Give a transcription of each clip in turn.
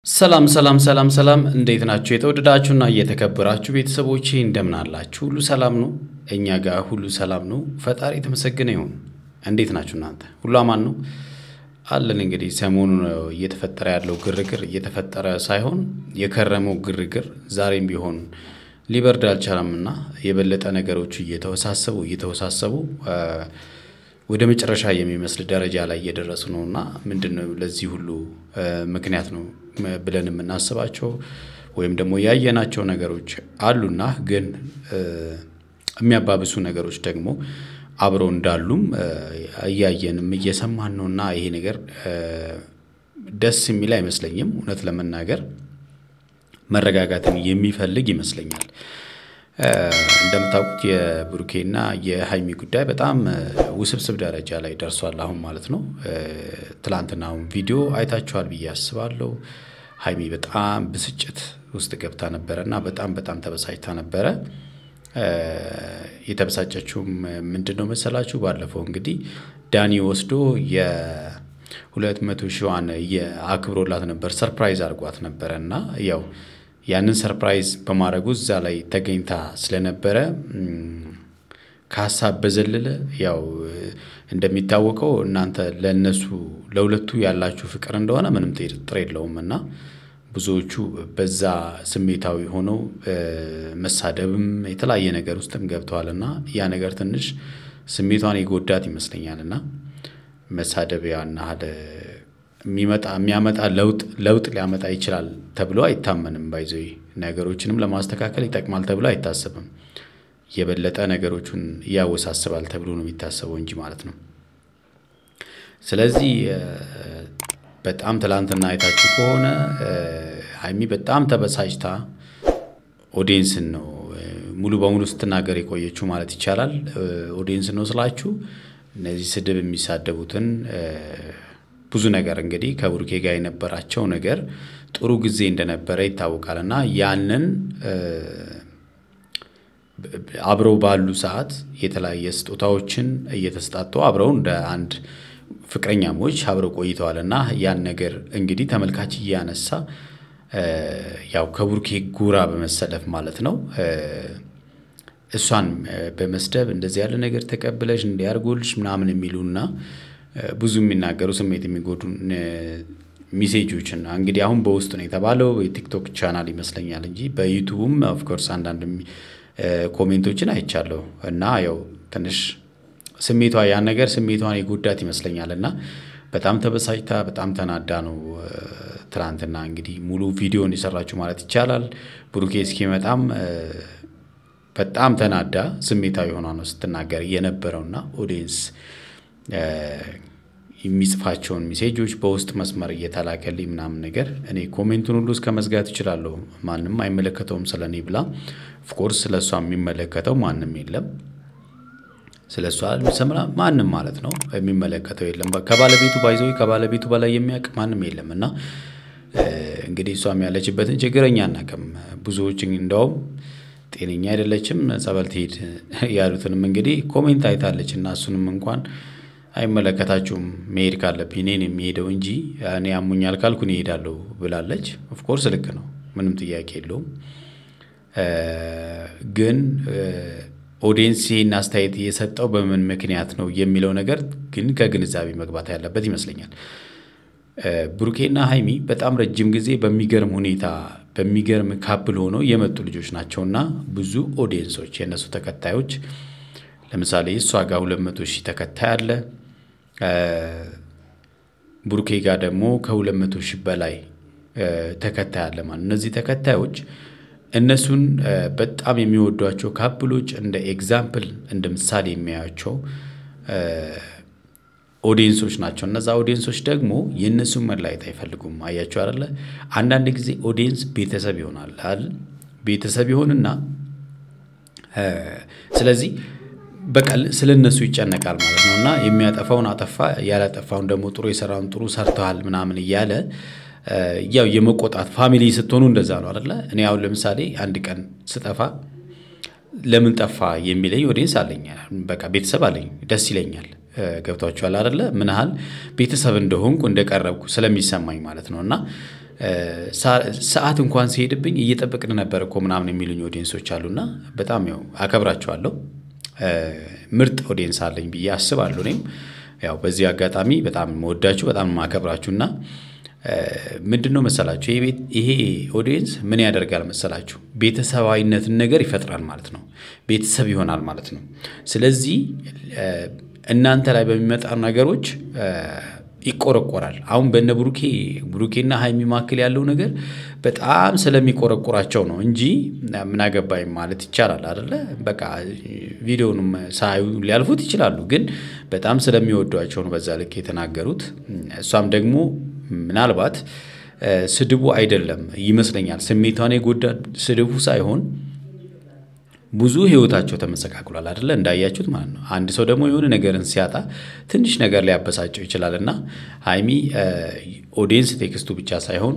ሰላም እንዴት ናችሁ የተወደዳችሁና እየተከበራችሁ ቤተሰቦቼ እንደምን አላችሁ ሁሉ ሰላም ነው እኛ ጋር ሁሉ ሰላም ነው ፈጣሪ የተመሰገነ ይሁን እንዴት ናችሁ እናንተ ሁሉ አማን ነው አለን እንግዲህ ሰሞኑን እየተፈጠረ ያለው ግርግር እየተፈጠረ ሳይሆን የከረመው ግርግር ዛሬም ቢሆን ሊበርድ አልቻለምና የበለጠ ነገሮች እየተወሳሰቡ ወደ መጨረሻ የሚመስል ደረጃ ላይ እየደረሱ ነውና ምንድነው ለዚህ ሁሉ ምክንያት ነው ብለን እናስባቸው ወይም ደግሞ ያየናቸው ነገሮች አሉና ግን የሚያባብሱ ነገሮች ደግሞ አብሮ እንዳሉም ያያየንም እየሰማን ነውና ይሄ ነገር ደስ የሚል አይመስለኝም እውነት ለመናገር መረጋጋትን የሚፈልግ ይመስለኛል እንደምታውቁት የብሩኬና የሃይሚ ጉዳይ በጣም ውስብስብ ደረጃ ላይ ደርሷል አሁን ማለት ነው ትላንትናው ቪዲዮ አይታችኋል ብዬ አስባለሁ ሃይሚ በጣም ብስጭት ውስጥ ገብታ ነበርና በጣም ተበሳጭታ ነበር የተበሳጨችው ምንድነው መሰላችሁ ባለፈው እንግዲህ ዳኒ ወስዶ የ200 ሺዋን የአክብሮላት ነበር ሰርፕራይዝ አርጓት ነበርና ያው ያንን ሰርፕራይዝ በማድረጉ እዛ ላይ ተገኝታ ስለነበረ ካሳብ በዘለለ ያው እንደሚታወቀው እናንተ ለነሱ ለሁለቱ ያላችሁ ፍቅር እንደሆነ ምንም ጥርጥር የለውምና ብዙዎቹ በዛ ስሜታዊ ሆነው መሳደብም የተለያየ ነገር ውስጥም ገብተዋልና ያ ነገር ትንሽ ስሜቷን ይጎዳት ይመስለኛልና መሳደቢያና የሚያመጣ ለውጥ ሊያመጣ ይችላል ተብሎ አይታመንም ባይዘይ ነገሮችንም ለማስተካከል ይጠቅማል ተብሎ አይታሰብም የበለጠ ነገሮችን ያወሳስባል ተብሎ ነው የሚታሰበው እንጂ ማለት ነው ስለዚህ በጣም ትላንትና አይታችሁ ከሆነ ሃይሚ በጣም ተበሳጭታ ኦዲየንስን ነው ሙሉ በሙሉ ስትናገር የቆየችው ማለት ይቻላል ኦዲየንስ ነው ስላችሁ እነዚህ ስድብ የሚሳደቡትን ብዙ ነገር እንግዲህ ከብሩኬ ጋር የነበራቸው ነገር ጥሩ ጊዜ እንደነበረ ይታወቃልና ያንን አብረው ባሉ ሰዓት የተለያየ ስጦታዎችን እየተስጣጡ አብረው እንደ አንድ ፍቅረኛሞች አብረው ቆይተዋልና ያን ነገር እንግዲህ ተመልካች ያነሳ ያው ከብሩኬ ጉራ በመሰለፍ ማለት ነው እሷን በመስደብ እንደዚህ ያለ ነገር ተቀበለሽ እንዲያርጉልሽ ምናምን የሚሉና ብዙ የሚናገሩ ስሜት የሚጎዱ ሜሴጆችን እንግዲህ አሁን በውስጥ ነው የተባለው የቲክቶክ ቻናል ይመስለኛል እንጂ በዩቲዩብም ኦፍ ኮርስ አንዳንድ ኮሜንቶችን አይቻለሁ እና ያው ትንሽ ስሜቷ ያን ነገር ስሜቷን ይጎዳት ይመስለኛልና በጣም ተበሳጭታ በጣም ተናዳ ነው ትላንትና እንግዲህ ሙሉ ቪዲዮን ይሰራችሁ ማለት ይቻላል ብሩኬ እስኪመጣም በጣም ተናዳ ስሜታዊ ሆና ነው ስትናገር የነበረውና ኦዲየንስ የሚጽፋቸውን ሜሴጆች በውስጥ መስመር እየተላከልኝ ምናምን ነገር እኔ ኮሜንቱን ሁሉ እስከመስጋት ይችላል ማንንም አይመለከተውም ስለኔ ብላ ኦፍ ኮርስ ስለሷ የሚመለከተው ማንንም የለም ስለሷ ሰምራ ማንንም ማለት ነው የሚመለከተው የለም ከባለቤቱ ባይዘው ከባለቤቱ በላይ የሚያውቅ ማንንም የለምና እንግዲህ እሷም ያለችበትን ችግረኛና ከም ብዙዎች እንደው ጤነኛ አይደለችም ጸበል ትሄድ ያሉትንም እንግዲህ ኮሜንት አይታለችና እሱንም እንኳን አይመለከታችሁም መሄድ ካለብኝ እኔን የሚሄደው እንጂ እኔ አሙኛል ካልኩ እኔ ሄዳለሁ ብላለች ኦፍ ኮርስ ልክ ነው ምንም ጥያቄ የለውም ግን ኦዲየንስ ይሄን አስተያየት የሰጠው በምን ምክንያት ነው የሚለው ነገር ግን ከግንዛቤ መግባት ያለበት ይመስለኛል ብሩኬና ሃይሚ በጣም ረጅም ጊዜ በሚገርም ሁኔታ በሚገርም ካፕል ሆኖ የመጡ ልጆች ናቸውና ብዙ ኦዲየንሶች የነሱ ተከታዮች ለምሳሌ እሷ ጋር 200 ሺህ ተከታይ አለ ብሩኬ ጋር ደግሞ ከ200 ሺህ በላይ ተከታይ አለ ማለት እነዚህ ተከታዮች እነሱን በጣም የሚወዷቸው ካፕሎች እንደ ኤግዛምፕል እንደ ምሳሌ የሚያዩቸው ኦዲየንሶች ናቸው እነዛ ኦዲየንሶች ደግሞ የነሱን መላእክት አይፈልጉም አያችሁ አይደለ አንዳንድ ጊዜ ኦዲየንስ ቤተሰብ ይሆናል አይደል ቤተሰብ ይሆንና ስለዚህ በቃል ስለነሱ ይጨነቃል ማለት ነውና የሚያጠፋውን አጠፋ ያላጠፋውን ደግሞ ጥሩ የሰራውን ጥሩ ሰርተዋል ምናምን ይያለ ያው የመቆጣት ፋሚሊ ስትሆኑ እንደዛ ነው አይደለ እኔ ያው ለምሳሌ አንድ ቀን ስጠፋ ለምን ጠፋ የሚለኝ ኦዲየንስ አለኝ በቃ ቤተሰብ አለኝ ደስ ይለኛል ገብቷችኋል አይደለ ምን ያህል ቤተሰብ እንደሆንኩ እንደቀረብኩ ስለሚሰማኝ ማለት ነውና ሰዓት እንኳን ሲሄድብኝ እየጠበቅን ነበር እኮ ምናምን የሚሉኝ ኦዲየንሶች አሉና በጣም ያው አከብራቸዋለሁ። ምርጥ ኦዲየንስ አለኝ ብዬ አስባለሁ። እኔም ያው በዚህ አጋጣሚ በጣም መወዳችሁ በጣም ማከብራችሁና ምንድነው መሰላችሁ ይሄ ኦዲየንስ ምን ያደርጋል መሰላችሁ ቤተሰባዊነትን ነገር ይፈጥራል ማለት ነው። ቤተሰብ ይሆናል ማለት ነው። ስለዚህ እናንተ ላይ በሚመጣ ነገሮች ይቆረቆራል። አሁን በእነ ብሩኬና ሃይሚ ማከል ያለው ነገር በጣም ስለሚቆረቆራቸው ነው እንጂ ምን አገባኝ ማለት ይቻላል አይደለ? በቃ ቪዲዮንም ሳዩ ሊያልፉት ይችላሉ፣ ግን በጣም ስለሚወዷቸው ነው በዛ ልክ የተናገሩት። እሷም ደግሞ ምናልባት ስድቡ አይደለም ይመስለኛል ስሜቷን የጎዳ ስድቡ ሳይሆን ብዙ ህይወታቸው ተመሰቃቅሏል አይደለ? እንዳያችሁት ማለት ነው። አንድ ሰው ደግሞ የሆነ ነገርን ሲያጣ ትንሽ ነገር ሊያበሳጨው ይችላልና ሃይሚ ኦዲየንስ ቴክስቱ ብቻ ሳይሆን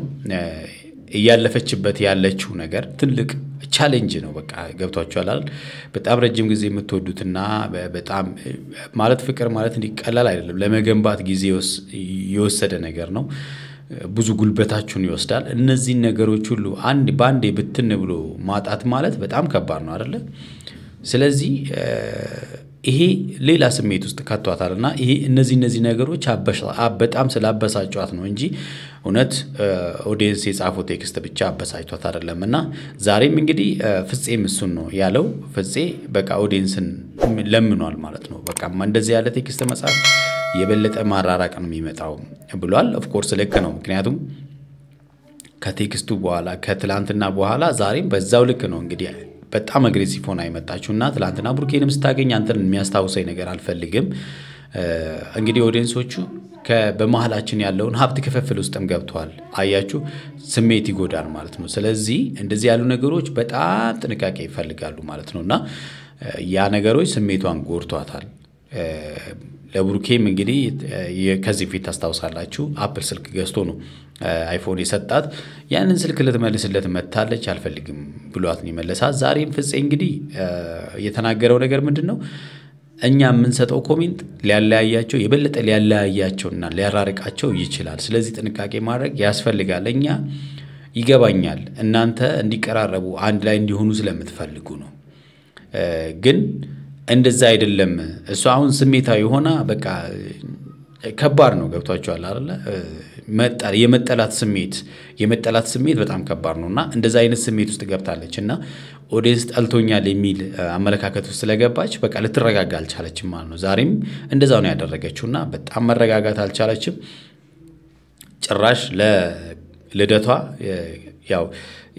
እያለፈችበት ያለችው ነገር ትልቅ ቻሌንጅ ነው። በቃ ገብቷችኋል አይደል? በጣም ረጅም ጊዜ የምትወዱትና በጣም ማለት ፍቅር ማለት እንዲቀላል አይደለም። ለመገንባት ጊዜ የወሰደ ነገር ነው። ብዙ ጉልበታችሁን ይወስዳል። እነዚህ ነገሮች ሁሉ ባንዴ ብትን ብሎ ማጣት ማለት በጣም ከባድ ነው አይደለ? ስለዚህ ይሄ ሌላ ስሜት ውስጥ ከቷታልና ይሄ እነዚህ ነገሮች በጣም ስላበሳጯት ነው እንጂ እውነት ኦዲየንስ የጻፈው ቴክስት ብቻ አበሳጭቷት አይደለምና ዛሬም እንግዲህ ፍፄም እሱን ነው ያለው። ፍፄ በቃ ኦዲየንስን ለምኗል ማለት ነው። በቃ እንደዚህ ያለ ቴክስት መጻፍ የበለጠ ማራራቅ ነው የሚመጣው ብሏል። ኦፍ ኮርስ ልክ ነው። ምክንያቱም ከቴክስቱ በኋላ ከትላንትና በኋላ ዛሬም በዛው ልክ ነው እንግዲህ በጣም አግሬሲቭ ሆና አይመጣችሁና ትላንትና ብሩኬንም ስታገኝ አንተን የሚያስታውሰኝ ነገር አልፈልግም። እንግዲህ ኦዲየንሶቹ በመሃላችን ያለውን ሀብት ክፍፍል ውስጥም ገብተዋል። አያችሁ ስሜት ይጎዳል ማለት ነው። ስለዚህ እንደዚህ ያሉ ነገሮች በጣም ጥንቃቄ ይፈልጋሉ ማለት ነውና ያ ነገሮች ስሜቷን ጎርቷታል። ለብሩኬም እንግዲህ ከዚህ ፊት ታስታውሳላችሁ አፕል ስልክ ገዝቶ ነው አይፎን የሰጣት። ያንን ስልክ ልትመልስለት መታለች አልፈልግም ብሏት ነው የመለሳት። ዛሬም ፍፄ እንግዲህ የተናገረው ነገር ምንድነው እኛ የምንሰጠው ኮሜንት ሊያለያያቸው የበለጠ ሊያለያያቸውና ሊያራርቃቸው ይችላል። ስለዚህ ጥንቃቄ ማድረግ ያስፈልጋል። እኛ ይገባኛል እናንተ እንዲቀራረቡ አንድ ላይ እንዲሆኑ ስለምትፈልጉ ነው፣ ግን እንደዛ አይደለም። እሱ አሁን ስሜታዊ ሆና በቃ ከባድ ነው። ገብቷችኋል አይደለ? የመጠላት ስሜት በጣም ከባድ ነውና እንደዛ አይነት ስሜት ውስጥ ገብታለችና ኦዲየንስ ጠልቶኛል የሚል አመለካከት ውስጥ ስለገባች በቃ ልትረጋጋ አልቻለችም ማለት ነው። ዛሬም እንደዛው ነው ያደረገችውና በጣም መረጋጋት አልቻለችም። ጭራሽ ለልደቷ ያው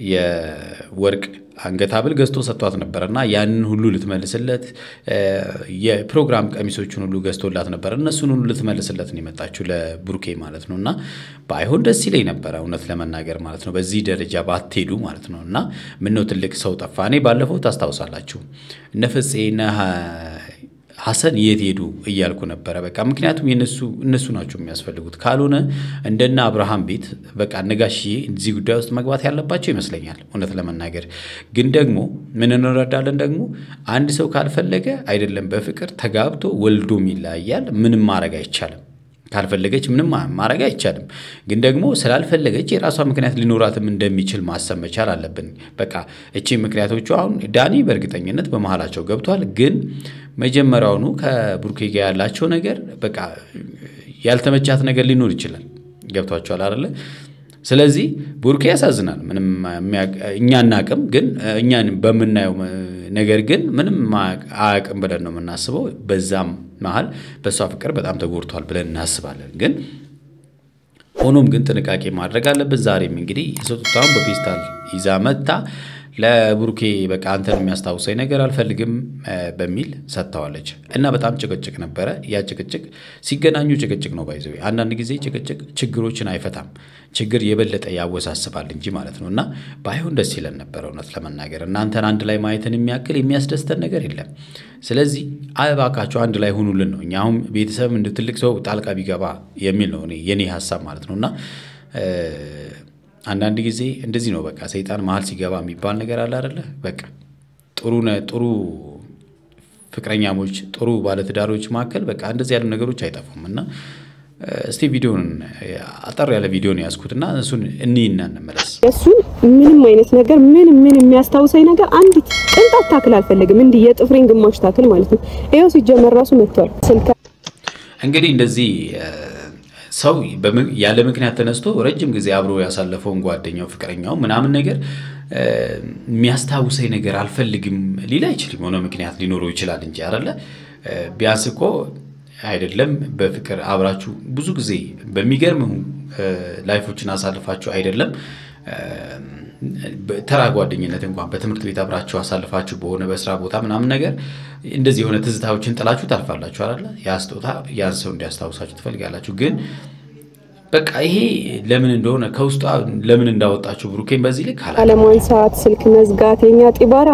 የወርቅ አንገት ሐብል ገዝቶ ሰጥቷት ነበርና ያንን ሁሉ ልትመልስለት የፕሮግራም ቀሚሶቹን ሁሉ ገዝቶላት ነበር። እነሱን ሁሉ ልትመልስለት ነው የመጣችው ለብሩኬ ማለት ነውና ባይሆን ደስ ይለኝ ነበር እውነት ለመናገር ማለት ነው። በዚህ ደረጃ ባትሄዱ ማለት ነውና ምን ነው ትልቅ ሰው ጠፋ። እኔ ባለፈው ታስታውሳላችሁ እነ ፍፄና ሐሰን የት ሄዱ እያልኩ ነበር። በቃ ምክንያቱም እነሱ ናቸው የሚያስፈልጉት። ካልሆነ እንደና አብርሃም ቤት በቃ ነጋሽዬ እዚህ ጉዳይ ውስጥ መግባት ያለባቸው ይመስለኛል እውነት ለመናገር። ግን ደግሞ ምን እንረዳለን ደግሞ አንድ ሰው ካልፈለገ አይደለም በፍቅር ተጋብቶ ወልዶም ይለያያል። ምንም ማድረግ አይቻልም። ካልፈለገች ምንም ማድረግ አይቻልም። ግን ደግሞ ስላልፈለገች የራሷ ምክንያት ሊኖራትም እንደሚችል ማሰብ መቻል አለብን። በቃ እቺ ምክንያቶቹ አሁን ዳኒ በእርግጠኝነት በመሃላቸው ገብቷል። ግን መጀመሪያውኑ ከብሩኬ ጋር ያላቸው ነገር በቃ ያልተመቻት ነገር ሊኖር ይችላል። ገብቷቸዋል አይደለ? ስለዚህ ብሩኬ ያሳዝናል። ምንም እኛና አቅም ግን እኛን በመናየው ነገር ግን ምንም አቅም ብለን ነው የምናስበው። በዛም መሃል በሷ ፍቅር በጣም ተጎርቷል ብለን እናስባለን። ግን ሆኖም ግን ጥንቃቄ ማድረግ አለበት። ዛሬም እንግዲህ የሰጡታውን በፔስታል ይዛ መጣ ለብሩኬ በቃ አንተን የሚያስታውሰኝ ነገር አልፈልግም በሚል ሰጥታዋለች እና በጣም ጭቅጭቅ ነበረ። ያ ጭቅጭቅ ሲገናኙ ጭቅጭቅ ነው ባይዘው። አንዳንድ ጊዜ ጭቅጭቅ ችግሮችን አይፈታም፣ ችግር የበለጠ ያወሳስባል እንጂ ማለት ነውና ባይሆን ደስ ይለን ነበር እውነት ለመናገር። እናንተን አንድ ላይ ማየትን የሚያክል የሚያስደስተን ነገር የለም። ስለዚህ አባካችሁ አንድ ላይ ሆኑልን ነው። እኛ አሁን ቤተሰብ እንደ ትልቅ ሰው ጣልቃ ቢገባ የሚል ነው የኔ ሐሳብ ማለት ነውና አንዳንድ ጊዜ እንደዚህ ነው በቃ ሰይጣን መሃል ሲገባ የሚባል ነገር አለ አይደለ? በቃ ጥሩ ፍቅረኛሞች ጥሩ ባለትዳሮች መካከል በቃ እንደዚህ ያሉ ነገሮች አይጠፉምና እስቲ ቪዲዮን አጠር ያለ ቪዲዮን ያስኩትና እሱን እንይና እንመለስ እሱ ምንም አይነት ነገር ምን የሚያስታውሰኝ ነገር አንዲት ቅንጣት ታክል አልፈልግም እንዴ የጥፍሬን ግማሽ ታክል ማለት ነው ይሄው ሲጀመር ራሱ መጥቷል ስልካ እንግዲህ እንደዚህ ሰው ያለ ምክንያት ተነስቶ ረጅም ጊዜ አብሮ ያሳለፈውን ጓደኛው ፍቅረኛው ምናምን ነገር የሚያስታውሰኝ ነገር አልፈልግም ሊላ ይችላል ሆነ ምክንያት ሊኖረው ይችላል እንጂ አይደለ ቢያንስ እኮ አይደለም በፍቅር አብራችሁ ብዙ ጊዜ በሚገርም ላይፎችን አሳልፋችሁ አይደለም ተራ ጓደኝነት እንኳን በትምህርት ቤት አብራችሁ አሳልፋችሁ በሆነ በስራ ቦታ ምናምን ነገር እንደዚህ የሆነ ትዝታዎችን ጥላችሁ ታልፋላችሁ አይደለ ያስጦታ ያን ሰው እንዲያስታውሳችሁ ትፈልጋላችሁ ግን በቃ ይሄ ለምን እንደሆነ ከውስጧ ለምን እንዳወጣችሁ ብሩኬን በዚህ ልክ አለማን ሰዓት ስልክ መዝጋት የኛ ጢባራ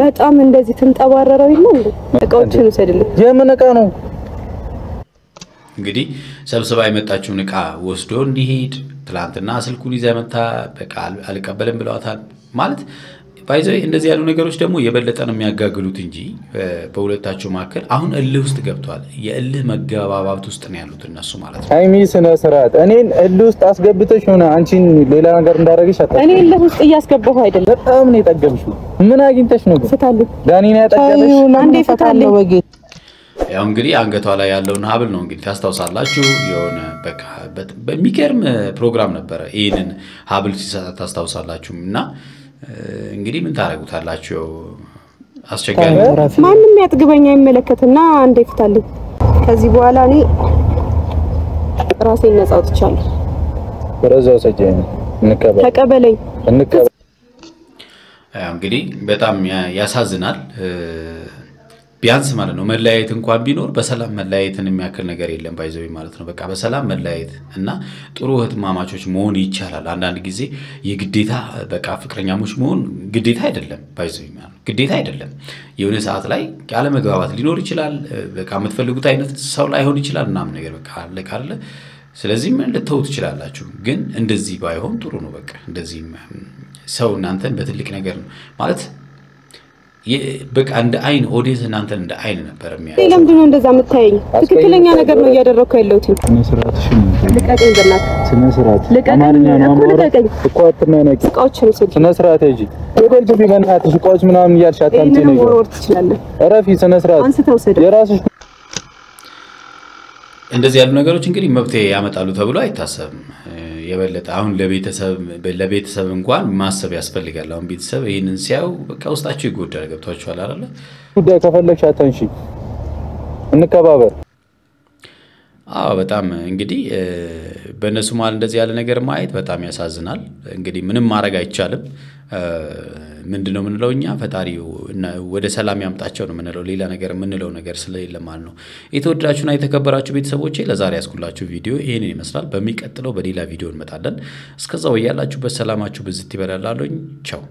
በጣም እንደዚህ ተንጠባረረው ይላል እቃዎችን ወሰድልኝ የምን እቃ ነው እንግዲህ ሰብስባ የመጣችው እቃ ወስዶ እንዲሄድ ትላንትና ስልኩን ይዛ መጣ በቃ አልቀበልም ብለዋታል ማለት ባይዘይ እንደዚህ ያሉ ነገሮች ደግሞ የበለጠ ነው የሚያጋግሉት እንጂ በሁለታቸው ማከል አሁን እልህ ውስጥ ገብቷል የእልህ መጋባባት ውስጥ ነው ያሉት እነሱ ማለት ነው ሃይሚ ስነ ስርዓት እኔን እልህ ውስጥ አስገብተሽ ሆነ አንቺን ሌላ ነገር እንዳረጋግሽ አጣ እኔ እልህ ውስጥ እያስገባሁ አይደለም በጣም ነው የጠገብሽው ምን አግኝተሽ ነው ፍታልኝ ዳኒና ያጠገብሽ አንዴ ፍታልኝ ያው እንግዲህ አንገቷ ላይ ያለውን ሀብል ነው እንግዲህ ታስታውሳላችሁ የሆነ በቃ በሚገርም ፕሮግራም ነበር ይሄንን ሀብል ሲሰጣት ታስታውሳላችሁና እንግዲህ ምን ታረጉታላችሁ አስቸጋሪ ማንንም ያጥግበኛ ይመለከትና አንዴ ፍታልኝ ከዚህ በኋላ እኔ ራሴን ነፃ አውጥቻለሁ በረዛው ሰጀኝ ተቀበለኝ እንግዲህ በጣም ያሳዝናል ቢያንስ ማለት ነው መለያየት እንኳን ቢኖር በሰላም መለያየትን የሚያክል ነገር የለም ባይዘው ማለት ነው በቃ በሰላም መለያየት እና ጥሩ ህትማማቾች መሆን ይቻላል አንዳንድ ጊዜ የግዴታ በቃ ፍቅረኛሞች መሆን ግዴታ አይደለም ባይዘው ማለት ግዴታ አይደለም የሆነ ሰዓት ላይ ያለ መግባባት ሊኖር ይችላል በቃ የምትፈልጉት አይነት ሰው ላይሆን ይችላል እናም ነገር በቃ አለካለ ስለዚህ ምን ልተውት ይችላልላችሁ ግን እንደዚህ ባይሆን ጥሩ ነው በቃ እንደዚህ ሰው እናንተን በትልቅ ነገር ማለት በቃ እንደ አይን ኦዲየንስ እናንተን እንደ አይን ነበር የሚያየው ለምንድን ነው እንደዛ የምታየኝ ትክክለኛ ነገር ነው እያደረኩ ያለሁት ስነስርዓትሽ ልቀቀኝ በእናትህ ስነስርዓት ልቀቀኝ ልቀቀኝ እኮ አትመነቂ እቃዎችን ወስድ ስነስርዓት እጂ ወደል ግቢ በእናትሽ እቃዎች ምናምን እያልሽ አታምጪ ነው ወርወር ትችላለህ እረፊ ስነስርዓት አንስተው ወሰድ የራስሽ እንደዚህ ያሉ ነገሮች እንግዲህ መብቴ ያመጣሉ ተብሎ አይታሰብም የበለጠ አሁን ለቤተሰብ እንኳን ማሰብ ያስፈልጋል አሁን ቤተሰብ ይሄንን ሲያው በቃ ውስጣቸው ይጎዳል ገብቷቸዋል አይደል ጉዳይ ከፈለግሽ አታንሺ እንከባበር በጣም እንግዲህ በእነሱ ማለት እንደዚህ ያለ ነገር ማየት በጣም ያሳዝናል እንግዲህ ምንም ማድረግ አይቻልም ምንድነው ምንለውኛ ፈጣሪው ወደ ሰላም ያምጣቸው ነው ምንለው ሌላ ነገር ምንለው ነገር ስለሌለ ማለት ነው የተወደዳችሁና የተከበራችሁ ቤተሰቦቼ ለዛሬ ያስኩላችሁ ቪዲዮ ይሄንን ይመስላል በሚቀጥለው በሌላ ቪዲዮ እንመጣለን እስከዛው ያላችሁበት ሰላማችሁ በዝት ይበላልኝ ቻው